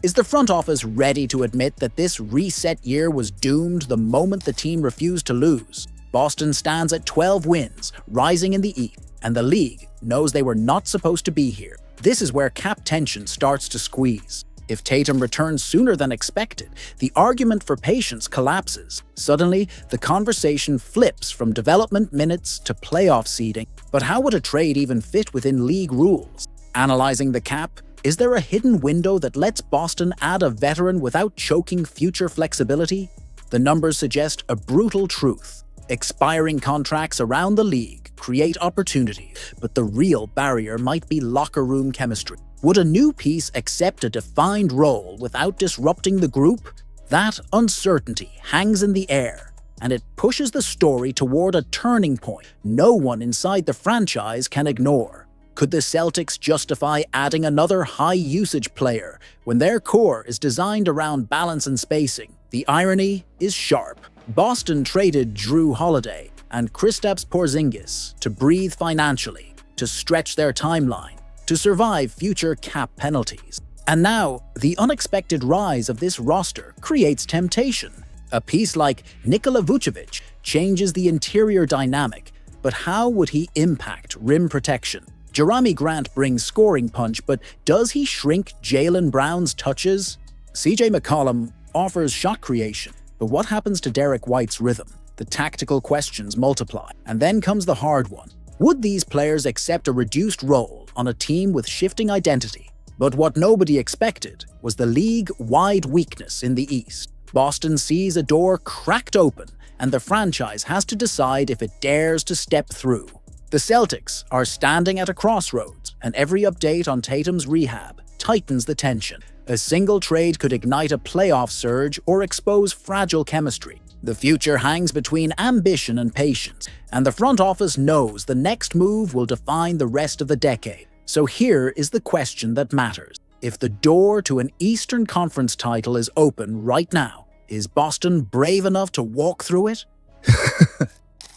Is the front office ready to admit that this reset year was doomed the moment the team refused to lose? Boston stands at 12 wins, rising in the East, and the league knows they were not supposed to be here. This is where cap tension starts to squeeze. If Tatum returns sooner than expected, the argument for patience collapses. Suddenly, the conversation flips from development minutes to playoff seeding. But how would a trade even fit within league rules? Analyzing the cap, is there a hidden window that lets Boston add a veteran without choking future flexibility? The numbers suggest a brutal truth. Expiring contracts around the league create opportunity, but the real barrier might be locker room chemistry. Would a new piece accept a defined role without disrupting the group? That uncertainty hangs in the air, and it pushes the story toward a turning point no one inside the franchise can ignore. Could the Celtics justify adding another high-usage player when their core is designed around balance and spacing? The irony is sharp. Boston traded Drew Holiday and Kristaps Porzingis to breathe financially, to stretch their timeline, to survive future cap penalties. And now, the unexpected rise of this roster creates temptation. A piece like Nikola Vucevic changes the interior dynamic, but how would he impact rim protection? Jerami Grant brings scoring punch, but does he shrink Jaylen Brown's touches? CJ McCollum offers shot creation, but what happens to Derrick White's rhythm? The tactical questions multiply, and then comes the hard one. Would these players accept a reduced role on a team with shifting identity? But what nobody expected was the league-wide weakness in the East. Boston sees a door cracked open, and the franchise has to decide if it dares to step through. The Celtics are standing at a crossroads, and every update on Tatum's rehab tightens the tension. A single trade could ignite a playoff surge or expose fragile chemistry. The future hangs between ambition and patience, and the front office knows the next move will define the rest of the decade. So here is the question that matters. If the door to an Eastern Conference title is open right now, is Boston brave enough to walk through it?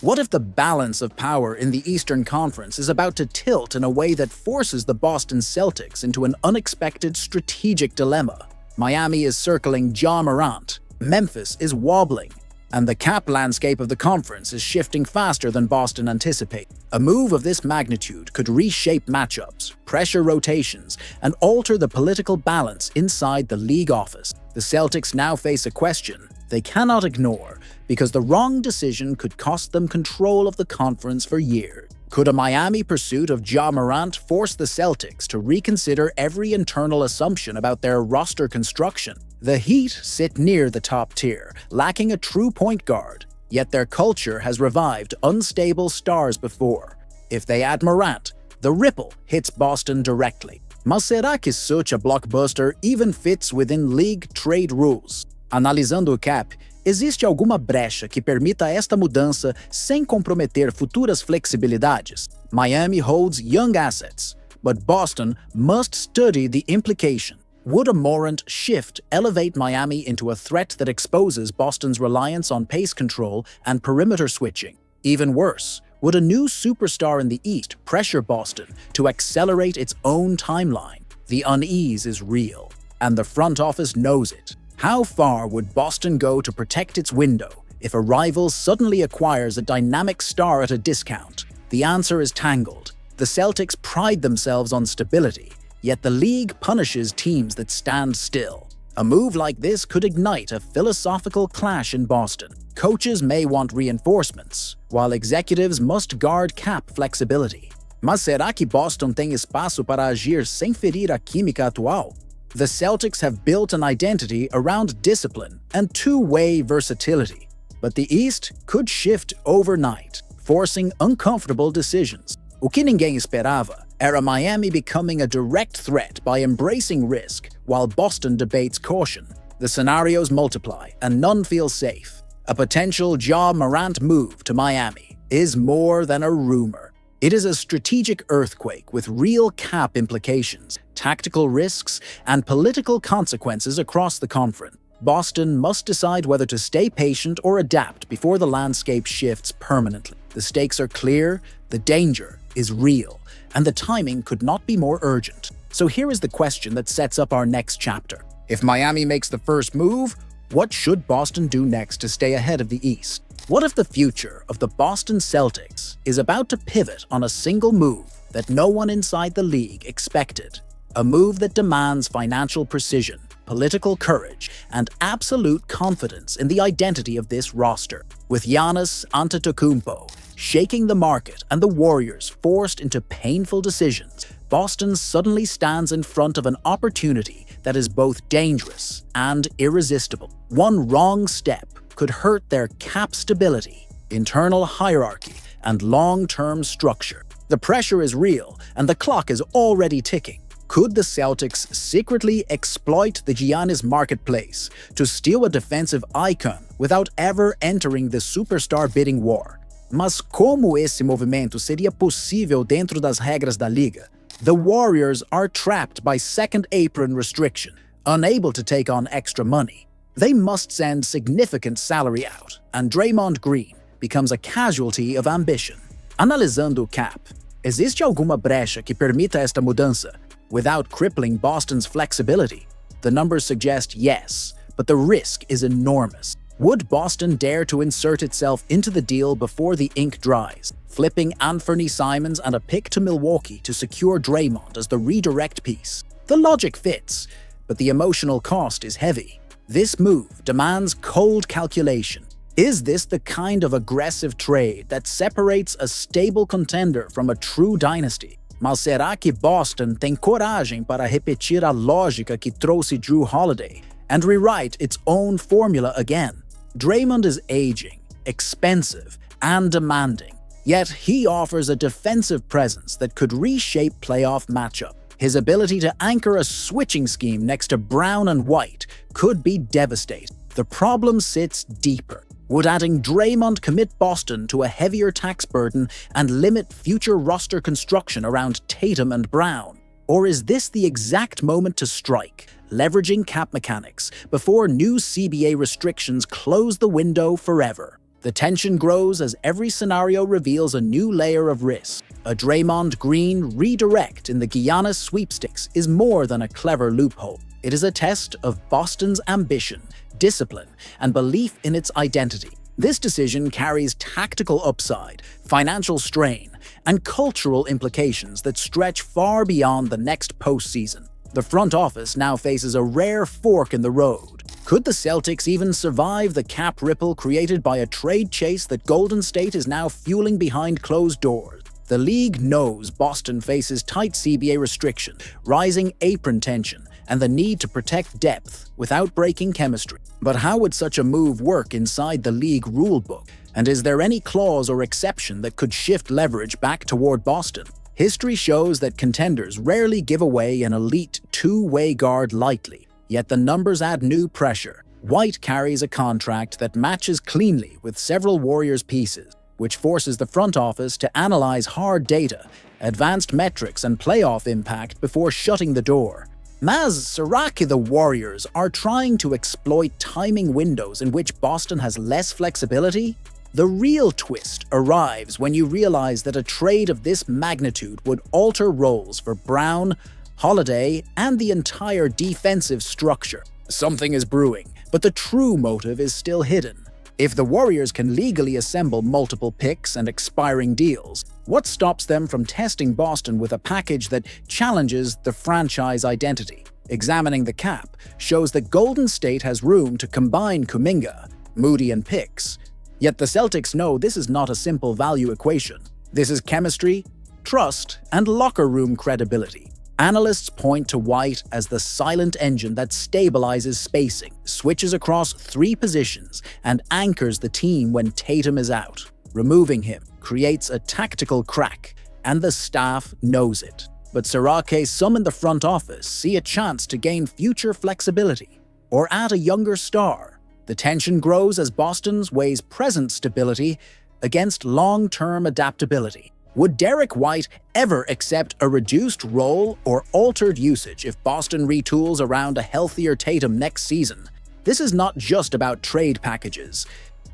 What if the balance of power in the Eastern Conference is about to tilt in a way that forces the Boston Celtics into an unexpected strategic dilemma? Miami is circling Ja Morant, Memphis is wobbling, and the cap landscape of the conference is shifting faster than Boston anticipated. A move of this magnitude could reshape matchups, pressure rotations, and alter the political balance inside the league office. The Celtics now face a question they cannot ignore, because the wrong decision could cost them control of the conference for years. Could a Miami pursuit of Ja Morant force the Celtics to reconsider every internal assumption about their roster construction? The Heat sit near the top tier, lacking a true point guard, yet their culture has revived unstable stars before. If they add Morant, the ripple hits Boston directly. Mas será que such a blockbuster even fits within league trade rules? Analisando o cap, existe alguma brecha que permita esta mudança sem comprometer futuras flexibilidades? Miami holds young assets, but Boston must study the implication. Would a Morant shift elevate Miami into a threat that exposes Boston's reliance on pace control and perimeter switching? Even worse, would a new superstar in the East pressure Boston to accelerate its own timeline? The unease is real, and the front office knows it. How far would Boston go to protect its window if a rival suddenly acquires a dynamic star at a discount? The answer is tangled. The Celtics pride themselves on stability, yet the league punishes teams that stand still. A move like this could ignite a philosophical clash in Boston. Coaches may want reinforcements, while executives must guard cap flexibility. Mas será que Boston tem espaço para agir sem ferir a química atual? The Celtics have built an identity around discipline and two-way versatility, but the East could shift overnight, forcing uncomfortable decisions. O que ninguém esperava era Miami becoming a direct threat by embracing risk, while Boston debates caution. The scenarios multiply, and none feel safe. A potential Ja Morant move to Miami is more than a rumor. It is a strategic earthquake with real cap implications, tactical risks, and political consequences across the conference. Boston must decide whether to stay patient or adapt before the landscape shifts permanently. The stakes are clear, the danger is real, and the timing could not be more urgent. So here is the question that sets up our next chapter. If Miami makes the first move, what should Boston do next to stay ahead of the East? What if the future of the Boston Celtics is about to pivot on a single move that no one inside the league expected? A move that demands financial precision, political courage, and absolute confidence in the identity of this roster. With Giannis Antetokounmpo shaking the market and the Warriors forced into painful decisions, Boston suddenly stands in front of an opportunity that is both dangerous and irresistible. One wrong step could hurt their cap stability, internal hierarchy, and long-term structure. The pressure is real, and the clock is already ticking. Could the Celtics secretly exploit the Giannis marketplace to steal a defensive icon without ever entering the superstar bidding war? Mas como esse movimento seria possível dentro das regras da liga? The Warriors are trapped by second apron restriction, unable to take on extra money. They must send significant salary out, and Draymond Green becomes a casualty of ambition. Analisando o cap, existe alguma brecha que permita esta mudança without crippling Boston's flexibility? The numbers suggest yes, but the risk is enormous. Would Boston dare to insert itself into the deal before the ink dries, flipping Anthony Simons and a pick to Milwaukee to secure Draymond as the redirect piece? The logic fits, but the emotional cost is heavy. This move demands cold calculation. Is this the kind of aggressive trade that separates a stable contender from a true dynasty? Mas será que Boston tem coragem para repetir a lógica que trouxe Drew Holiday and rewrite its own formula again? Draymond is aging, expensive, and demanding, yet he offers a defensive presence that could reshape playoff matchup. His ability to anchor a switching scheme next to Brown and White could be devastating. The problem sits deeper. Would adding Draymond commit Boston to a heavier tax burden and limit future roster construction around Tatum and Brown? Or is this the exact moment to strike, leveraging cap mechanics before new CBA restrictions close the window forever? The tension grows as every scenario reveals a new layer of risk. A Draymond Green redirect in the Giannis sweepstakes is more than a clever loophole. It is a test of Boston's ambition, discipline, and belief in its identity. This decision carries tactical upside, financial strain, and cultural implications that stretch far beyond the next postseason. The front office now faces a rare fork in the road. Could the Celtics even survive the cap ripple created by a trade chase that Golden State is now fueling behind closed doors? The league knows Boston faces tight CBA restriction, rising apron tension, and the need to protect depth without breaking chemistry. But how would such a move work inside the league rulebook? And is there any clause or exception that could shift leverage back toward Boston? History shows that contenders rarely give away an elite two-way guard lightly, yet the numbers add new pressure. White carries a contract that matches cleanly with several Warriors pieces, which forces the front office to analyze hard data, advanced metrics, and playoff impact before shutting the door. Mas será que the Warriors are trying to exploit timing windows in which Boston has less flexibility? The real twist arrives when you realize that a trade of this magnitude would alter roles for Brown, Holiday, and the entire defensive structure. Something is brewing, but the true motive is still hidden. If the Warriors can legally assemble multiple picks and expiring deals, what stops them from testing Boston with a package that challenges the franchise identity? Examining the cap shows that Golden State has room to combine Kuminga, Moody, and picks. Yet the Celtics know this is not a simple value equation. This is chemistry, trust, and locker room credibility. Analysts point to White as the silent engine that stabilizes spacing, switches across three positions, and anchors the team when Tatum is out. Removing him creates a tactical crack, and the staff knows it. But será que some in the front office see a chance to gain future flexibility, or add a younger star? The tension grows as Boston weighs present stability against long-term adaptability. Would Derrick White ever accept a reduced role or altered usage if Boston retools around a healthier Tatum next season? This is not just about trade packages.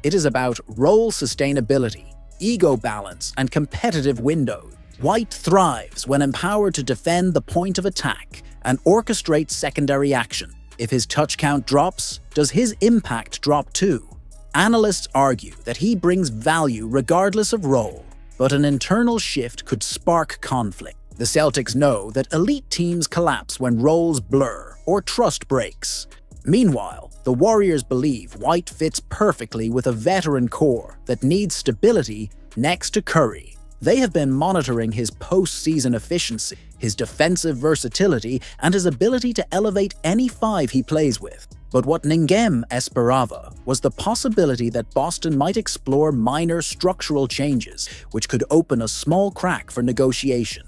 It is about role sustainability, ego balance, and competitive windows. White thrives when empowered to defend the point of attack and orchestrate secondary action. If his touch count drops, does his impact drop too? Analysts argue that he brings value regardless of role, but an internal shift could spark conflict. The Celtics know that elite teams collapse when roles blur or trust breaks. Meanwhile, the Warriors believe White fits perfectly with a veteran core that needs stability next to Curry. They have been monitoring his postseason efficiency, his defensive versatility, and his ability to elevate any five he plays with. But what Ngem esperaba was the possibility that Boston might explore minor structural changes, which could open a small crack for negotiation.